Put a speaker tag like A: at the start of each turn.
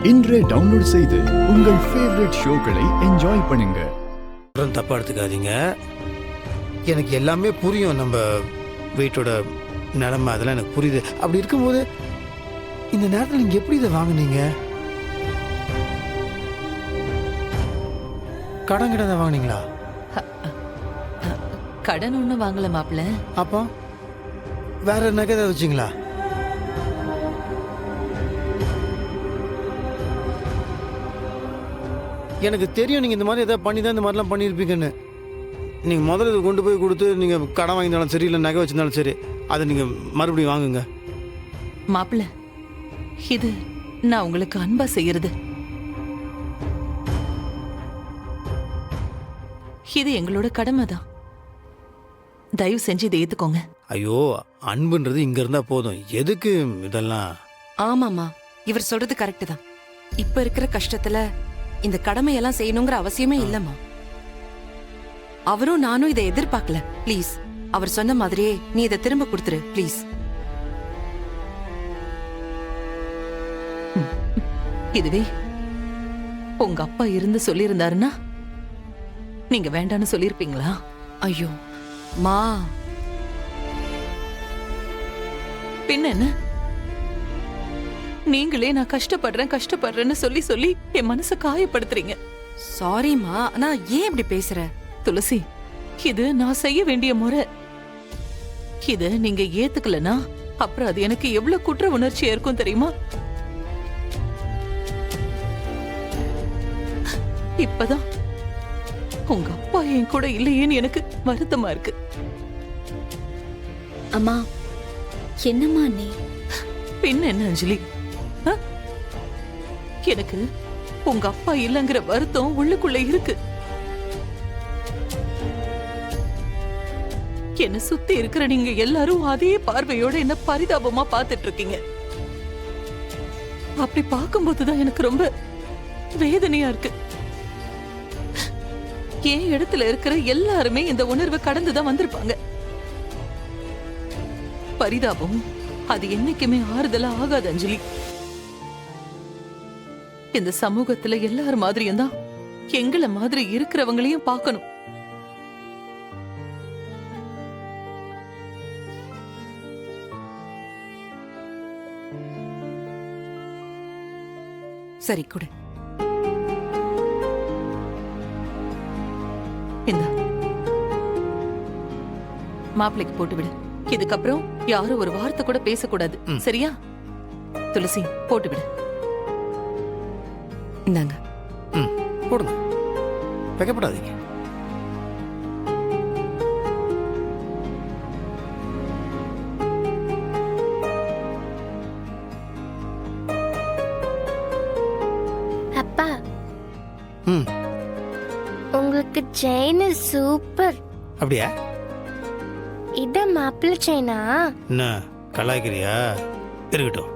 A: இன்றே டவுன்லோட் செய்து உங்கள் ஃபேவரட் ஷோக்களை என்ஜாய் பண்ணுங்க.
B: தப்பா எடுத்துக்காதீங்க, எனக்கு எல்லாமே புரியும். நம்ம வீட்டோட நிலைமை அதெல்லாம் எனக்கு புரியுது. அப்படி இருக்கும்போது இந்த நேரத்தில் நீங்கள் எப்படி இதை வாங்கினீங்க? கடன் கிட்ட வாங்கினீங்களா?
C: கடன் ஒன்றும் வாங்கல மாப்பிள்ள.
B: அப்போ வேற நகை ஏதாவது வச்சிங்களா? எனக்கு தெரியும் நீங்கள் இந்த மாதிரி எதாவது பண்ணி தான் இந்த மாதிரிலாம் பண்ணியிருப்பீங்கன்னு. நீங்கள் முதல்ல இதை கொண்டு போய் கொடுத்து நீங்கள் கடன் வாங்கியிருந்தாலும் சரி, இல்லை நகை வச்சிருந்தாலும் சரி, அதை நீங்கள் மறுபடியும் வாங்குங்க.
C: மாப்பிள்ள, இது நான் உங்களுக்கு அன்பா செய்யறது. இது எங்களோட கடமை தான். தயவு செஞ்சு இதை ஏத்துக்கோங்க.
B: ஐயோ, அன்புன்றது இங்க இருந்தா போதும், எதுக்கு இதெல்லாம்?
D: ஆமாமா, இவர் சொல்றது கரெக்ட் தான். இப்ப இருக்கிற கஷ்டத்துல இந்த கடமையெல்லாம் செய்யணுங்கிற அவசியமே இல்லம்மா. அவரும் நானும் இதை எதிர்பார்க்கல. ப்ளீஸ், அவர் சொன்ன மாதிரியே நீ இதை திரும்ப கொடுத்துரு ப்ளீஸ்.
C: இதுவே உங்க அப்பா இருந்து சொல்லியிருந்தாருன்னா நீங்க வேண்டான்னு சொல்லிருப்பீங்களா?
D: ஐயோ மா,
C: பின்ன என்ன? நீங்களே நான் கஷ்டப்படுறேன்னு சொல்லி சொல்லி என் மனசை காயப்படுத்துறீங்க.
D: சாரிம்மா, ஆனா ஏன் இப்படி பேசுற?
C: துளசி, இது நான் செய்ய வேண்டிய முறை. இத நீங்க ஏத்துக்கலனா அப்புறம் அது எனக்கு எவ்வளவு குற்ற உணர்ச்சியா இருக்கும் தெரியுமா? இப்பதான் உங்க அப்பா என் கூட இல்லையேன்னு எனக்கு வருத்தமா இருக்கு.
E: அம்மா, என்னம்மா நீ?
C: பின்ன என்ன அஞ்சலி, எனக்கு உங்க அப்பா இல்லங்கிற வருத்தம் உள்ளுக்குள்ள இருக்கு. என்ன சுத்தி இருக்கிற நீங்க எல்லாரும் அதே பார்வையோட என்ன பரிதாபமா பாத்துட்டு இருக்கீங்க. அப்படி பார்க்கும்போதுதான் எனக்கு ரொம்ப வேதனையா இருக்கு. என் இடத்துல இருக்கிற எல்லாருமே இந்த உணர்வை கடந்துதான் வந்திருப்பாங்க. பரிதாபம் அது என்னைக்குமே ஆறுதலா ஆகாது அஞ்சலி. இந்த சமூகத்துல எல்லார் மாதிரியும் தான் எங்களை மாதிரி இருக்கிறவங்களையும் பார்க்கணும்.
D: சரி கொடு.
C: இந்த மாப்பிளைக்கு போட்டு விடு. இதுக்கப்புறம் யாரும் ஒரு வார்த்தை கூட பேசக்கூடாது, சரியா? துளசி, போட்டு விடு.
D: இந்தாங்க.
B: போடுங்க, வைக்கப்படாதீங்க.
E: அப்பா,
B: ம்,
E: உங்களுக்கு செயின் சூப்பர்.
B: அப்படியா?
E: இத மாப்பிள்ளை செயினா?
B: என்ன கலாய்க்கிறியா? இருக்கட்டும்.